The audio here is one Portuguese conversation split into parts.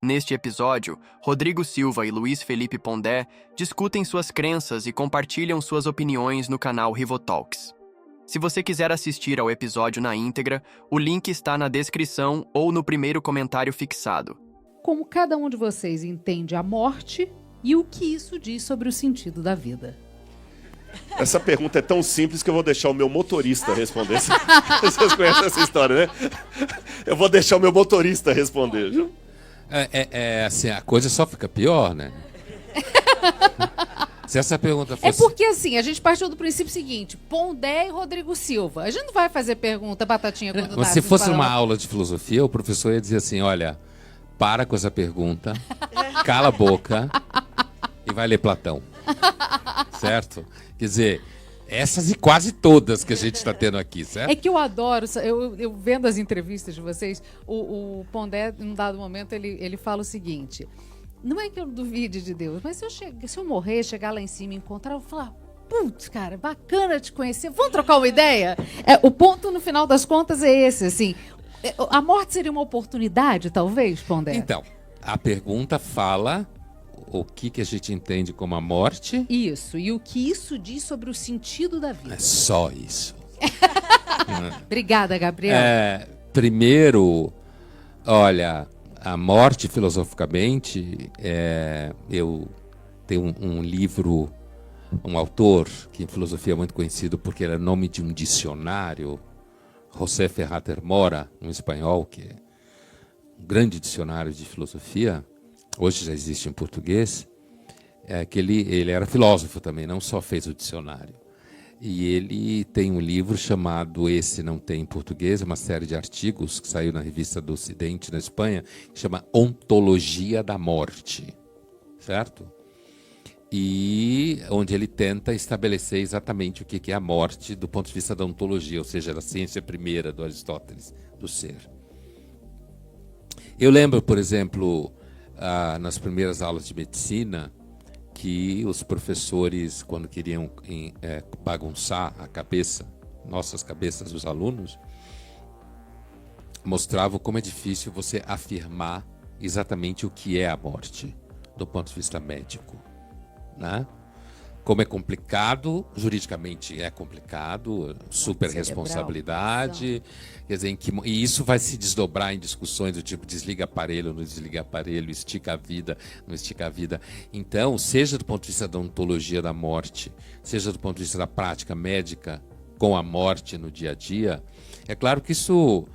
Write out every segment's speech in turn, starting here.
Neste episódio, Rodrigo Silva e Luiz Felipe Pondé discutem suas crenças e compartilham suas opiniões no canal Rivotalks. Se você quiser assistir ao episódio na íntegra, o link está na descrição ou no primeiro comentário fixado. Como cada um de vocês entende a morte e o que isso diz sobre o sentido da vida? Essa pergunta é tão simples que eu vou deixar o meu motorista responder. Vocês conhecem essa história, né? Eu vou deixar o meu motorista responder, viu? Assim, a coisa só fica pior, né? Se essa pergunta fosse... É porque assim, a gente partiu do princípio seguinte, Pondé e Rodrigo Silva. A gente não vai fazer pergunta batatinha quando Mas se fosse uma aula de filosofia, o professor ia dizer assim, olha, para com essa pergunta, cala a boca e vai ler Platão. Certo? Quer dizer, essas e quase todas que a gente está tendo aqui, certo? É que eu adoro, eu vendo as entrevistas de vocês, o Pondé, em um dado momento, ele fala o seguinte, não é que eu duvide de Deus, mas se eu morrer, chegar lá em cima e encontrar, eu vou falar, putz, cara, bacana te conhecer, vamos trocar uma ideia? O ponto, no final das contas, é esse, assim, a morte seria uma oportunidade, talvez, Pondé? Então, a pergunta fala... O que a gente entende como a morte? Isso. E o que isso diz sobre o sentido da vida? É só isso. Obrigada, Gabriel. Primeiro, olha, a morte, filosoficamente, eu tenho um livro, um autor que em filosofia é muito conhecido porque ele é nome de um dicionário, José Ferrater Mora, um espanhol, que é um grande dicionário de filosofia. Hoje já existe em português, que ele era filósofo também, não só fez o dicionário. E ele tem um livro chamado, esse não tem em português, é uma série de artigos que saiu na Revista do Ocidente, na Espanha, que chama Ontologia da Morte, certo? E onde ele tenta estabelecer exatamente o que é a morte do ponto de vista da ontologia, ou seja, da ciência primeira do Aristóteles, do ser. Eu lembro, por exemplo... nas primeiras aulas de medicina, que os professores, quando queriam bagunçar a cabeça, nossas cabeças dos alunos, mostravam como é difícil você afirmar exatamente o que é a morte, do ponto de vista médico, né? Como é complicado, juridicamente é complicado, super responsabilidade, quer dizer, e isso vai se desdobrar em discussões do tipo desliga aparelho, não desliga aparelho, estica a vida, não estica a vida. Então, seja do ponto de vista da ontologia da morte, seja do ponto de vista da prática médica com a morte no dia a dia, é claro que isso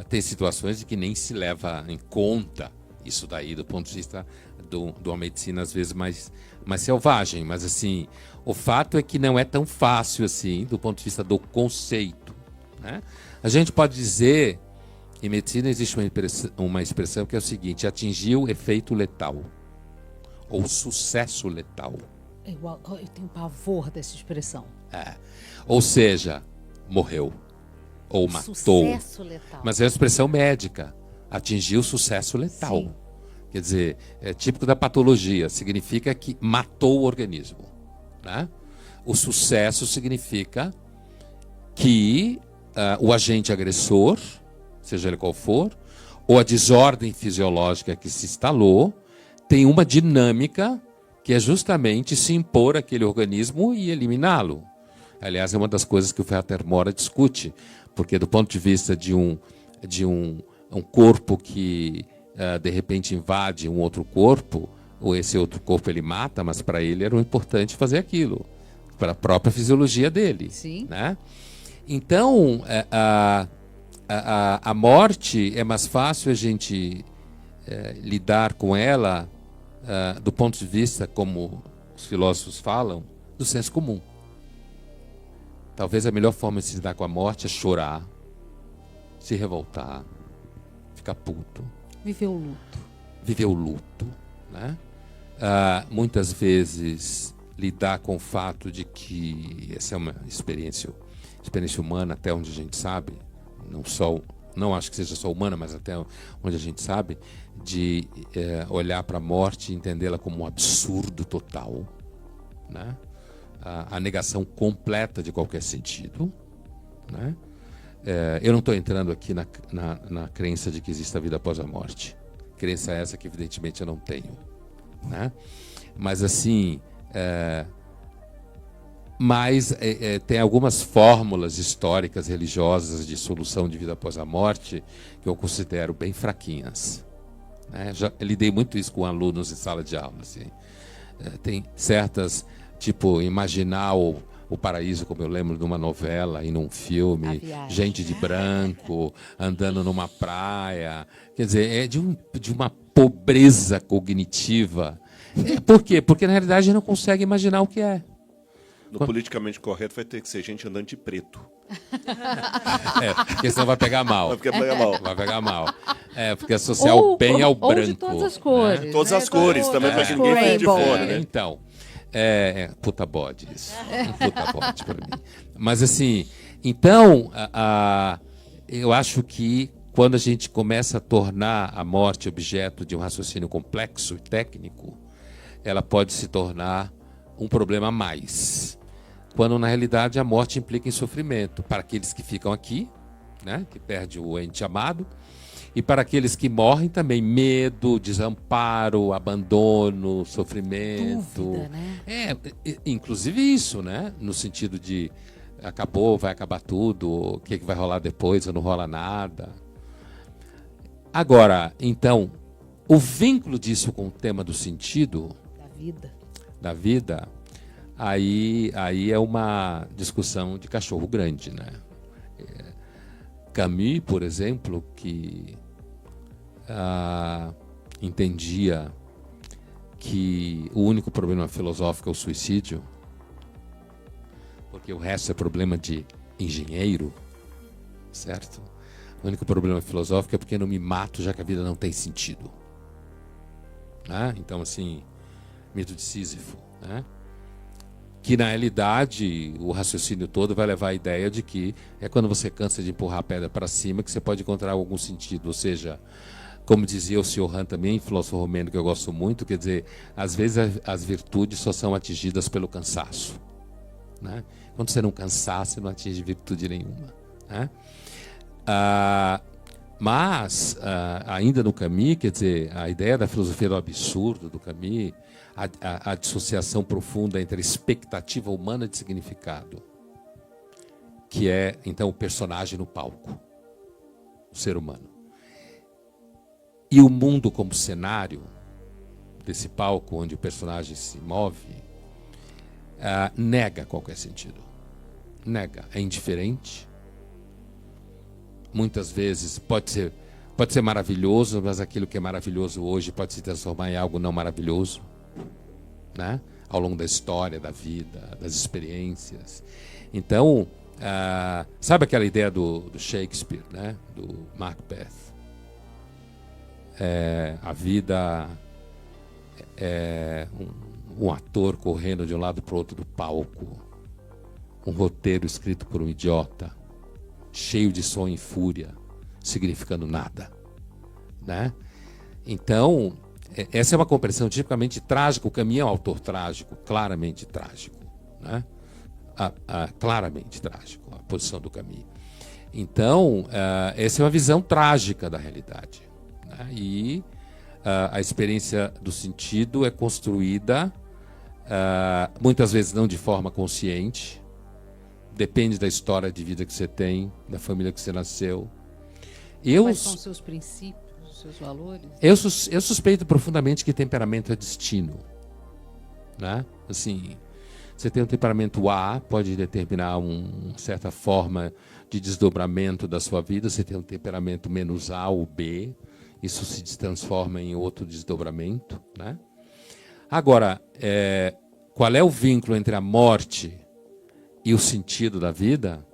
tem situações em que nem se leva em conta isso daí, do ponto de vista de uma medicina às vezes mais selvagem, mas assim, o fato é que não é tão fácil assim do ponto de vista do conceito, né? A gente pode dizer, em medicina existe uma expressão que é o seguinte, atingir o efeito letal, ou sucesso letal. Eu tenho pavor dessa expressão. Ou seja, morreu, ou matou. Sucesso letal. Mas é uma expressão médica, atingir o sucesso letal. Sim. Quer dizer, é típico da patologia, significa que matou o organismo, né? O sucesso significa que o agente agressor, seja ele qual for, ou a desordem fisiológica que se instalou, tem uma dinâmica que é justamente se impor àquele organismo e eliminá-lo. Aliás, é uma das coisas que o Ferrater Mora discute, porque do ponto de vista de um corpo que... de repente invade um outro corpo, ou esse outro corpo ele mata, mas para ele era importante fazer aquilo, para a própria fisiologia dele. Sim. Né? Então, a morte é mais fácil a gente lidar com ela do ponto de vista, como os filósofos falam, do senso comum. Talvez a melhor forma de se lidar com a morte é chorar, se revoltar, ficar puto. Viver o luto. Viver o luto, né? Muitas vezes lidar com o fato de que essa é uma experiência humana, até onde a gente sabe, não acho que seja só humana, mas até onde a gente sabe, de olhar para a morte e entendê-la como um absurdo total, né? A negação completa de qualquer sentido, né? Eu não estou entrando aqui na crença de que existe a vida após a morte. crença essa que evidentemente eu não tenho, né? Mas assim, tem algumas fórmulas históricas, religiosas de solução de vida após a morte que eu considero bem fraquinhas, né? Já lidei muito isso com alunos em sala de aula, assim. Tem certas, tipo, imaginar o paraíso, como eu lembro de uma novela e num filme, gente de branco, andando numa praia. Quer dizer, é de uma pobreza cognitiva. Por quê? Porque, na realidade, a gente não consegue imaginar o que é. No politicamente correto vai ter que ser gente andando de preto. Porque senão vai pegar mal. Vai pegar mal. Vai pegar mal. Porque associar o bem ao branco. Ou de todas as cores. Né? Todas as cores, também, para que ninguém fique de fora, né? Então, puta bode isso. Puta bode para mim. Mas assim, então, eu acho que quando a gente começa a tornar a morte objeto de um raciocínio complexo e técnico, ela pode se tornar um problema a mais. Quando, na realidade, a morte implica em sofrimento para aqueles que ficam aqui, né, que perde o ente amado, e para aqueles que morrem também, medo, desamparo, abandono, sofrimento. Dúvida, né? Inclusive isso, né? No sentido de acabou, vai acabar tudo, o que vai rolar depois, ou não rola nada. Agora, então, o vínculo disso com o tema do sentido da vida, aí é uma discussão de cachorro grande, né? Camus, por exemplo, que entendia que o único problema filosófico é o suicídio, porque o resto é problema de engenheiro, certo? O único problema filosófico é porque eu não me mato, já que a vida não tem sentido. Então, assim, mito de Sísifo, né? Que na realidade o raciocínio todo vai levar à ideia de que é quando você cansa de empurrar a pedra para cima que você pode encontrar algum sentido. Ou seja, como dizia o Sr. Han também, filósofo romeno que eu gosto muito, quer dizer, às vezes as virtudes só são atingidas pelo cansaço, né? Quando você não cansar, você não atinge virtude nenhuma, né? Mas, ainda no Camus, quer dizer, a ideia da filosofia do absurdo do Camus, a dissociação profunda entre a expectativa humana de significado, que é, então, o personagem no palco, o ser humano, e o mundo como cenário desse palco onde o personagem se move, nega qualquer sentido. Nega, é indiferente. Muitas vezes pode ser maravilhoso, mas aquilo que é maravilhoso hoje pode se transformar em algo não maravilhoso, né? Ao longo da história, da vida, das experiências. Então, sabe aquela ideia do Shakespeare, né? Do Macbeth? A vida é um ator correndo de um lado para o outro do palco, um roteiro escrito por um idiota, cheio de som e fúria, significando nada, né? Então, essa é uma compreensão tipicamente trágica. O Camus é um autor trágico, claramente trágico, né? Claramente trágico, a posição do Camus. Então, essa é uma visão trágica da realidade, né? E a experiência do sentido é construída, muitas vezes não de forma consciente, depende da história de vida que você tem, da família que você nasceu. Quais são os seus princípios, os seus valores? Eu suspeito profundamente que temperamento é destino, né? Assim, você tem um temperamento A, pode determinar uma certa forma de desdobramento da sua vida. Você tem um temperamento menos A ou B, isso se transforma em outro desdobramento, né? Agora, qual é o vínculo entre a morte e o sentido da vida?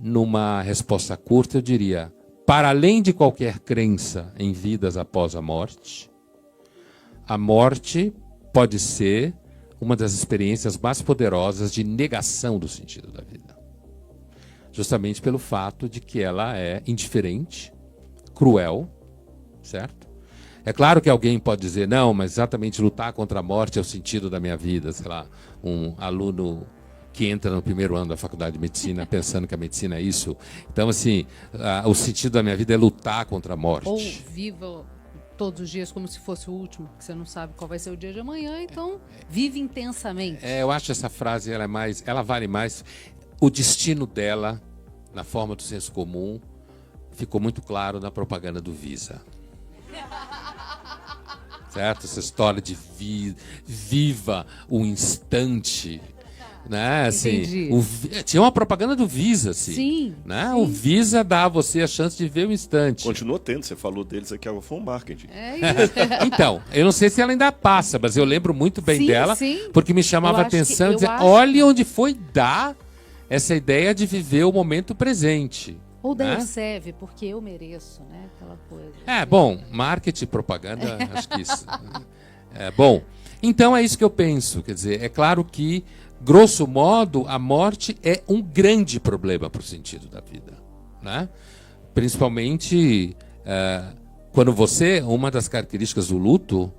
Numa resposta curta, eu diria, para além de qualquer crença em vidas após a morte pode ser uma das experiências mais poderosas de negação do sentido da vida. Justamente pelo fato de que ela é indiferente, cruel, certo? É claro que alguém pode dizer, não, mas exatamente lutar contra a morte é o sentido da minha vida. Sei lá, um aluno que entra no primeiro ano da faculdade de medicina pensando que a medicina é isso. Então, assim, o sentido da minha vida é lutar contra a morte. Ou viva todos os dias como se fosse o último, que você não sabe qual vai ser o dia de amanhã, então vive intensamente. Eu acho essa frase, ela vale mais. O destino dela, na forma do senso comum, ficou muito claro na propaganda do Visa. Certo? Essa história de viva o instante, né? Assim, tinha uma propaganda do Visa, assim. Sim, né? Sim. O Visa dá a você a chance de ver o instante. Continua tendo, você falou deles aqui, foi um marketing. É isso. Então, eu não sei se ela ainda passa, mas eu lembro muito bem Sim, dela, sim. porque me chamava a atenção e dizia, olha onde foi dar essa ideia de viver o momento presente. Ou né? Deus serve, porque eu mereço, né? Aquela coisa. Bom, marketing, propaganda, acho que isso. Bom, então é isso que eu penso. Quer dizer, é claro que, grosso modo, a morte é um grande problema para o sentido da vida. Né? Principalmente quando uma das características do luto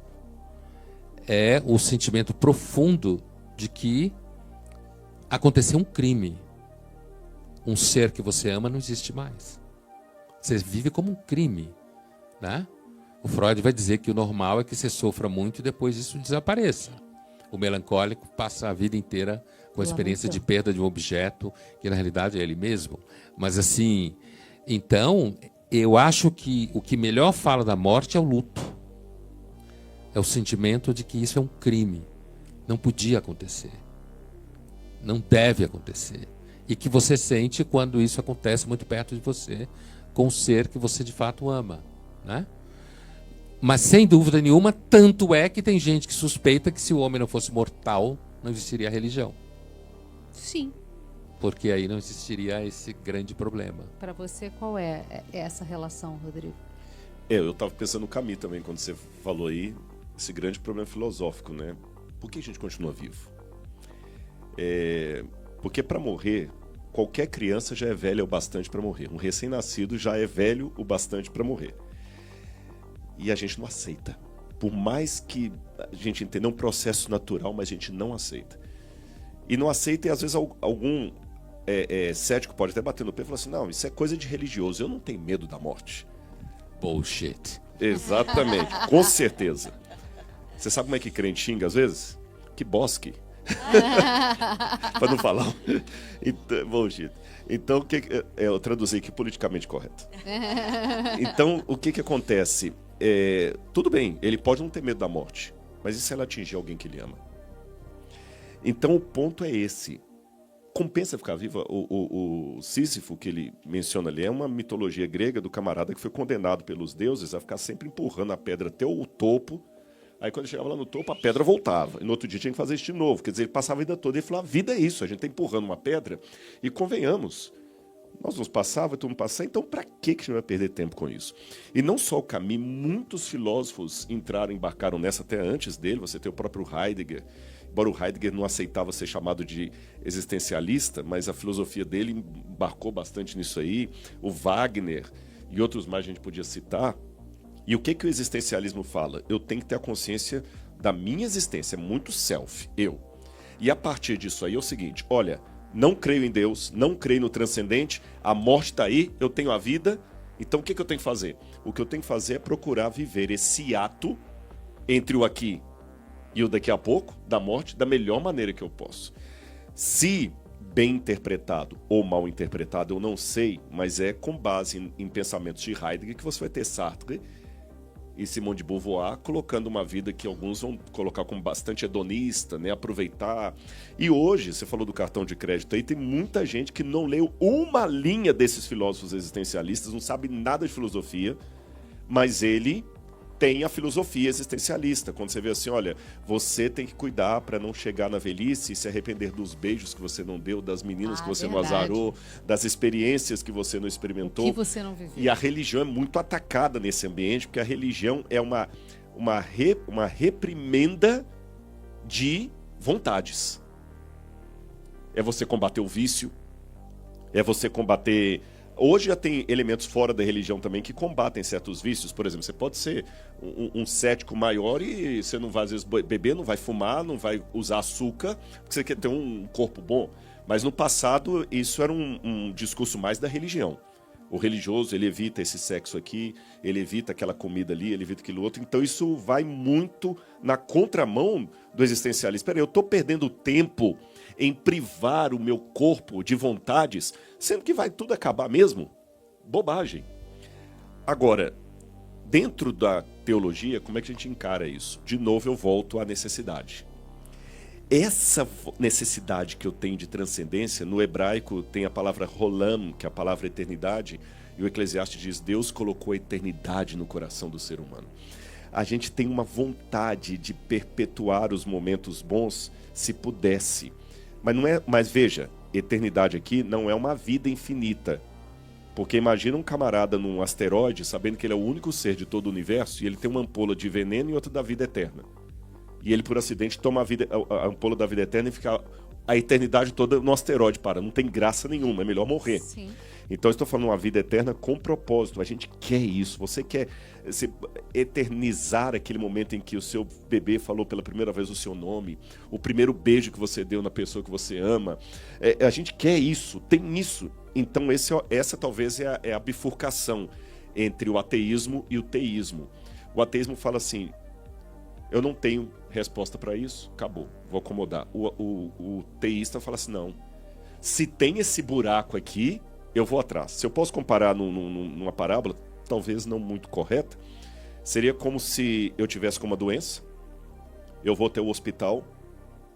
é o sentimento profundo de que aconteceu um crime. Um ser que você ama não existe mais. Você vive como um crime. Né? O Freud vai dizer que o normal é que você sofra muito e depois isso desapareça. O melancólico passa a vida inteira com a experiência de perda de um objeto, que na realidade é ele mesmo. Mas assim, então, eu acho que o que melhor fala da morte é o luto. É o sentimento de que isso é um crime. Não podia acontecer. Não deve acontecer. E que você sente quando isso acontece muito perto de você, com o ser que você de fato ama. Né? Mas sem dúvida nenhuma, tanto é que tem gente que suspeita que se o homem não fosse mortal, não existiria religião. Sim. Porque aí não existiria esse grande problema. Para você, qual é essa relação, Rodrigo? Eu estava pensando no Camus também, quando você falou aí, esse grande problema filosófico, né? Por que a gente continua vivo? Porque para morrer, qualquer criança já é velha o bastante para morrer. Um recém-nascido já é velho o bastante para morrer. E a gente não aceita. Por mais que a gente entenda um processo natural, mas a gente não aceita. E não aceita, e às vezes algum cético pode até bater no pé e falar assim, não, isso é coisa de religioso, eu não tenho medo da morte. Bullshit. Exatamente, com certeza. Você sabe como é que crente xinga às vezes? Que bosque. Para não falar. Então, bullshit. Então, eu traduzi aqui politicamente correto. Então, o que acontece? Tudo bem, ele pode não ter medo da morte, mas e se ela atingir alguém que ele ama? Então, o ponto é esse. Compensa ficar vivo? O Sísifo, que ele menciona ali, é uma mitologia grega do camarada que foi condenado pelos deuses a ficar sempre empurrando a pedra até o topo. Aí quando ele chegava lá no topo, a pedra voltava. E no outro dia tinha que fazer isso de novo. Quer dizer, ele passava a vida toda. Ele falou, a vida é isso, a gente está empurrando uma pedra. E convenhamos, nós nos passava, todo mundo passava, então para que a gente vai perder tempo com isso? E não só o Camus, muitos filósofos embarcaram nessa até antes dele. Você tem o próprio Heidegger. Embora o Heidegger não aceitava ser chamado de existencialista, mas a filosofia dele embarcou bastante nisso aí. O Wagner e outros mais a gente podia citar. E o que o existencialismo fala? Eu tenho que ter a consciência da minha existência, é muito self, eu. E a partir disso aí é o seguinte, olha, não creio em Deus, não creio no transcendente, a morte está aí, eu tenho a vida, então o que eu tenho que fazer? O que eu tenho que fazer é procurar viver esse ato entre o aqui e o daqui a pouco, da morte, da melhor maneira que eu posso. Se bem interpretado ou mal interpretado, eu não sei, mas é com base em pensamentos de Heidegger que você vai ter Sartre e Simone de Beauvoir colocando uma vida que alguns vão colocar como bastante hedonista, né? Aproveitar. E hoje, você falou do cartão de crédito aí, tem muita gente que não leu uma linha desses filósofos existencialistas, não sabe nada de filosofia, mas ele tem a filosofia existencialista. Quando você vê assim, olha, você tem que cuidar para não chegar na velhice e se arrepender dos beijos que você não deu, das meninas que você não azarou, das experiências que você não experimentou. O que você não viveu. E a religião é muito atacada nesse ambiente, porque a religião é uma reprimenda de vontades. É você combater o vício, é você combater Hoje já tem elementos fora da religião também que combatem certos vícios. Por exemplo, você pode ser um cético maior e você não vai, às vezes, beber, não vai fumar, não vai usar açúcar, porque você quer ter um corpo bom. Mas no passado, isso era um discurso mais da religião. O religioso, ele evita esse sexo aqui, ele evita aquela comida ali, ele evita aquilo outro. Então isso vai muito na contramão do existencialismo. Espera aí, eu estou perdendo tempo em privar o meu corpo de vontades, sendo que vai tudo acabar mesmo? Bobagem. Agora, dentro da teologia, como é que a gente encara isso? De novo eu volto à necessidade. Essa necessidade que eu tenho de transcendência, no hebraico tem a palavra rolam, que é a palavra eternidade, e o Eclesiastes diz, Deus colocou a eternidade no coração do ser humano. A gente tem uma vontade de perpetuar os momentos bons, se pudesse. Mas veja, eternidade aqui não é uma vida infinita. Porque imagina um camarada num asteroide, sabendo que ele é o único ser de todo o universo, e ele tem uma ampola de veneno e outra da vida eterna. E ele, por acidente, toma a ampola da vida eterna e fica a eternidade toda no asteroide. Não tem graça nenhuma, é melhor morrer. Sim. Então, eu estou falando uma vida eterna com propósito. A gente quer isso. Você quer eternizar aquele momento em que o seu bebê falou pela primeira vez o seu nome, o primeiro beijo que você deu na pessoa que você ama. A gente quer isso, tem isso. Então, essa talvez é a bifurcação entre o ateísmo e o teísmo. O ateísmo fala assim, eu não tenho resposta para isso, acabou, vou acomodar. O teísta fala assim, não, se tem esse buraco aqui, eu vou atrás. Se eu posso comparar numa parábola, talvez não muito correta, seria como se eu tivesse com uma doença, eu vou até o hospital,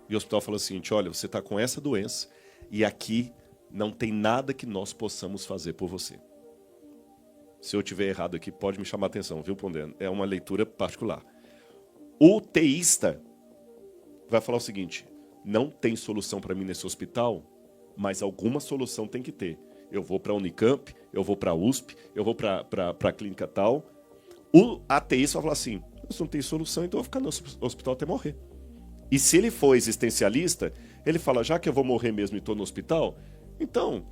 e o hospital fala o seguinte, olha, você está com essa doença, e aqui não tem nada que nós possamos fazer por você. Se eu estiver errado aqui, pode me chamar a atenção, viu, Pondé? É uma leitura particular. O teísta vai falar o seguinte, não tem solução para mim nesse hospital, mas alguma solução tem que ter. Eu vou para a Unicamp, eu vou para a USP, eu vou para a clínica tal. O ateísta vai falar assim, isso não tem solução, então eu vou ficar no hospital até morrer. E se ele for existencialista, ele fala, já que eu vou morrer mesmo e estou no hospital, então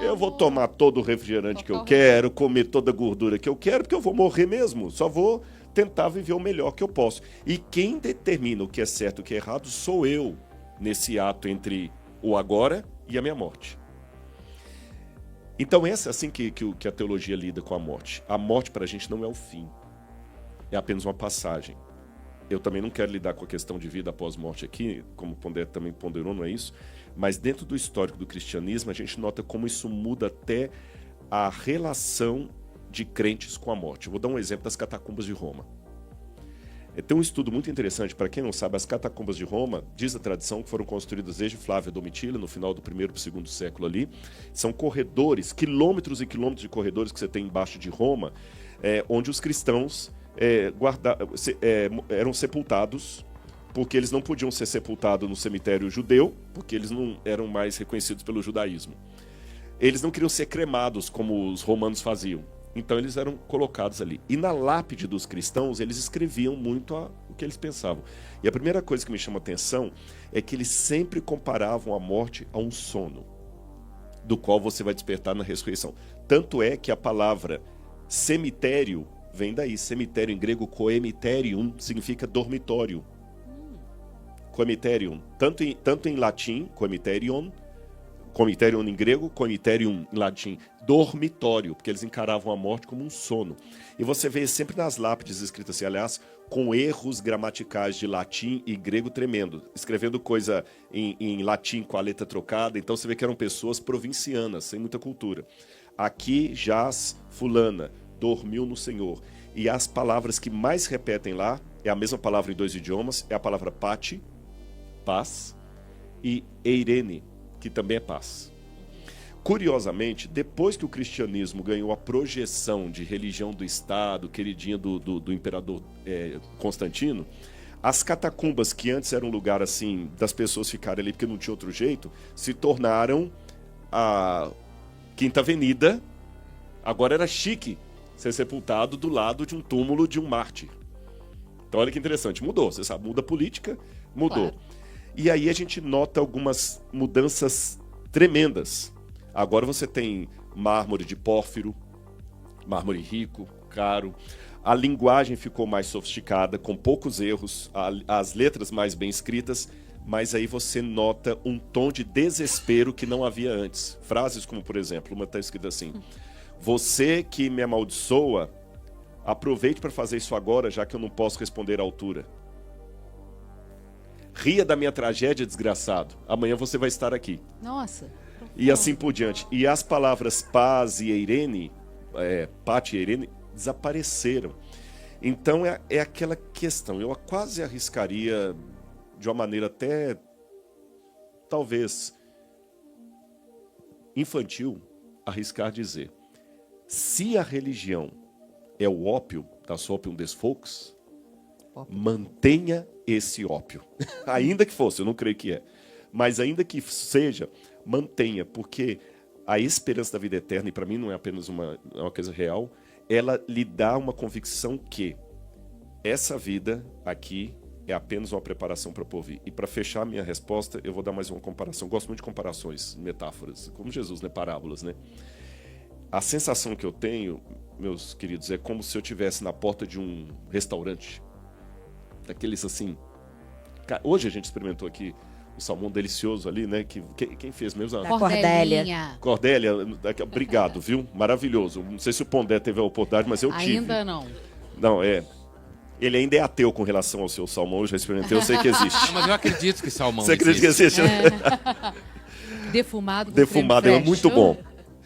eu vou tomar todo o refrigerante que eu quero, comer toda a gordura que eu quero, porque eu vou morrer mesmo, só vou tentar viver o melhor que eu posso. E quem determina o que é certo e o que é errado sou eu, nesse ato entre o agora e a minha morte. Então essa é assim que a teologia lida com a morte. A morte para a gente não é o fim, é apenas uma passagem. Eu também não quero lidar com a questão de vida após morte aqui, como o Pondé também ponderou, não é isso, mas dentro do histórico do cristianismo a gente nota como isso muda até a relação de crentes com a morte. Eu vou dar um exemplo das catacumbas de Roma. Tem um estudo muito interessante, para quem não sabe, as catacumbas de Roma, diz a tradição que foram construídas desde Flávio Domitila, no final do 1º para o 2º século ali. São corredores, quilômetros e quilômetros de corredores que você tem embaixo de Roma, onde os cristãos eram sepultados, porque eles não podiam ser sepultados no cemitério judeu, porque eles não eram mais reconhecidos pelo judaísmo. Eles não queriam ser cremados como os romanos faziam. Então eles eram colocados ali. E na lápide dos cristãos, eles escreviam muito o que eles pensavam. E a primeira coisa que me chama a atenção é que eles sempre comparavam a morte a um sono, do qual você vai despertar na ressurreição. Tanto é que a palavra cemitério vem daí. Cemitério em grego, coemiterium, significa dormitório. Coemiterium, tanto em latim, coemiterion em grego, coemiterium em latim, dormitório, porque eles encaravam a morte como um sono. E você vê sempre nas lápides escritas assim, aliás, com erros gramaticais de latim e grego tremendo, escrevendo coisa em latim com a letra trocada, então você vê que eram pessoas provincianas, sem muita cultura. Aqui jaz fulana, dormiu no Senhor. E as palavras que mais repetem lá, é a mesma palavra em 2 idiomas, é a palavra pati, paz, e eirene, que também é paz. Curiosamente, depois que o cristianismo ganhou a projeção de religião do Estado, queridinha do imperador Constantino, as catacumbas, que antes era um lugar assim, das pessoas ficarem ali porque não tinha outro jeito, se tornaram a Quinta Avenida. Agora era chique ser sepultado do lado de um túmulo de um mártir. Então olha que interessante, mudou, você sabe, muda a política, mudou. Claro. E aí a gente nota algumas mudanças tremendas. Agora você tem mármore de pórfiro, mármore rico, caro. A linguagem ficou mais sofisticada, com poucos erros, as letras mais bem escritas, mas aí você nota um tom de desespero que não havia antes. Frases como, por exemplo, uma está escrita assim: você que me amaldiçoa, aproveite para fazer isso agora, já que eu não posso responder à altura. Ria da minha tragédia, desgraçado. Amanhã você vai estar aqui. Nossa. E assim por diante. E as palavras paz e eirene, pati e eirene, desapareceram. Então é aquela questão. Eu quase arriscaria, de uma maneira até, talvez, infantil, arriscar dizer: se a religião é o ópio das Opium des Folks, mantenha esse ópio. Ainda que fosse, eu não creio que é. Mas ainda que seja, mantenha, porque a esperança da vida eterna, e para mim não é apenas uma coisa real, ela lhe dá uma convicção que essa vida aqui é apenas uma preparação para o porvir. E para fechar a minha resposta, eu vou dar mais uma comparação. Gosto muito de comparações, metáforas, como Jesus, né? Parábolas, né? A sensação que eu tenho, meus queridos, é como se eu estivesse na porta de um restaurante. Daqueles assim... Hoje a gente experimentou aqui o salmão delicioso ali, né? Quem fez mesmo? Da Cordélia. Cordélia, obrigado, viu? Maravilhoso. Não sei se o Pondé teve a oportunidade, mas eu tive. Ainda não. Não, ele ainda é ateu com relação ao seu salmão, eu já experimentei, eu sei que existe. Não, mas eu acredito que salmão Você acredita que existe? Defumado com Defumado, creme é fraiche. muito bom.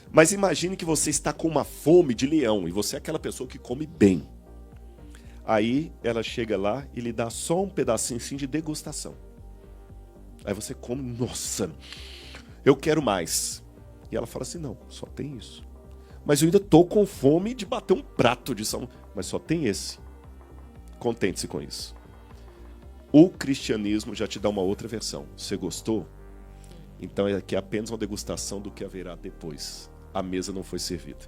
Mas imagine que você está com uma fome de leão e você é aquela pessoa que come bem. Aí ela chega lá e lhe dá só um pedacinho assim de degustação. Aí você come, nossa, eu quero mais. E ela fala assim, não, só tem isso. Mas eu ainda tô com fome de bater um prato de salmão. Mas só tem esse. Contente-se com isso. O cristianismo já te dá uma outra versão. Você gostou? Então é aqui apenas uma degustação do que haverá depois. A mesa não foi servida.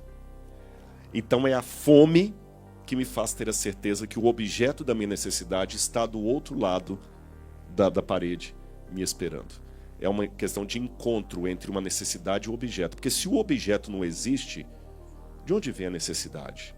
Então é a fome que me faz ter a certeza que o objeto da minha necessidade está do outro lado da parede, me esperando. É uma questão de encontro entre uma necessidade e o objeto. Porque se o objeto não existe, de onde vem a necessidade?